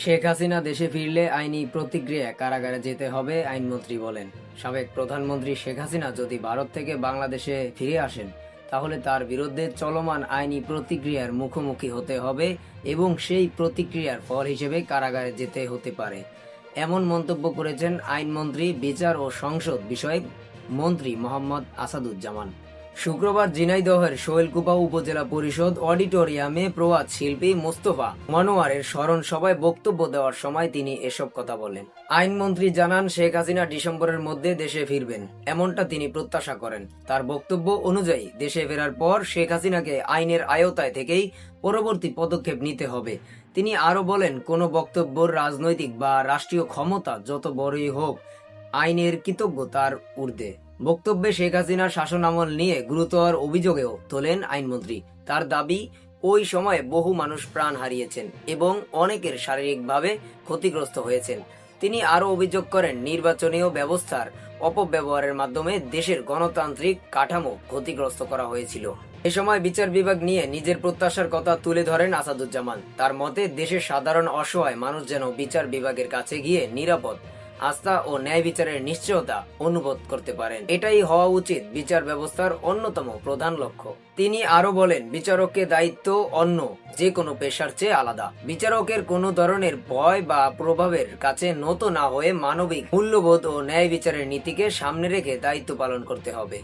শেখ হাসিনা দেশে ফিরলে আইনি প্রতিক্রিয়া কারাগারে যেতে হবে, আইনমন্ত্রী বলেন। সাবেক প্রধানমন্ত্রী শেখ হাসিনা যদি ভারত থেকে বাংলাদেশে ফিরে আসেন, তাহলে তার বিরুদ্ধে চলমান আইনি প্রতিক্রিয়ার মুখোমুখি হতে হবে এবং সেই প্রতিক্রিয়ার ফল হিসেবে কারাগারে যেতে হতে পারে। এমন মন্তব্য করেছেন আইনমন্ত্রী, বিচার ও সংসদ বিষয়ক মন্ত্রী মোহাম্মদ আসাদুজ্জামান। শুক্রবার ঝিনাইদহের শৈলকুপা উপজেলা পরিষদ অডিটোরিয়ামে প্রয়াত শিল্পী মোস্তফা মনোয়ারের স্মরণ সভায় বক্তব্য দেওয়ার সময় তিনি এসব কথা বলেন। আইনমন্ত্রী জানান, শেখ হাসিনা ডিসেম্বরের মধ্যে দেশে ফিরবেন, এমনটা তিনি প্রত্যাশা করেন। তার বক্তব্য অনুযায়ী দেশে ফেরার পর শেখ হাসিনাকে আইনের আওতায় থেকেই পরবর্তী পদক্ষেপ নিতে হবে। তিনি আরো বলেন, কোনো বক্তব্যর রাজনৈতিক বা রাষ্ট্রীয় ক্ষমতা যত বড়ই হোক, আইনের কৃতজ্ঞ তার ঊর্ধ্বে। বক্তব্যে শেখ হাসিনার শাসনামল নিয়ে গুরুতর অভিযোগেও তোলেন আইনমন্ত্রী। তার দাবি, ওই সময়ে বহু মানুষ প্রাণ হারিয়েছেন এবং অনেকের শারীরিকভাবে ক্ষতিগ্রস্ত হয়েছেন। তিনি আরও অভিযোগ করেন, নির্বাচনীয় ব্যবস্থার অপব্যবহারের মাধ্যমে দেশের গণতান্ত্রিক কাঠামো ক্ষতিগ্রস্ত করা হয়েছিল। এ সময় বিচার বিভাগ নিয়ে নিজের প্রত্যাশার কথা তুলে ধরেন আসাদুজ্জামান। তার মতে, দেশের সাধারণ অসহায় মানুষ যেন বিচার বিভাগের কাছে গিয়ে নিরাপদ, আস্থা ও ন্যায় বিচারের নিশ্চয়তা অনুভব করতে পারেন। এটাই হওয়া উচিত বিচার ব্যবস্থার অন্যতম প্রধান লক্ষ্য। তিনি আরো বলেন, বিচারকের দায়িত্ব অন্য যে কোনো পেশার চেয়ে আলাদা। বিচারকের কোনো ধরনের ভয় বা প্রভাবের কাছে নত না হয়ে মানবিক মূল্যবোধ ও ন্যায় বিচারের নীতিকে সামনে রেখে দায়িত্ব পালন করতে হবে।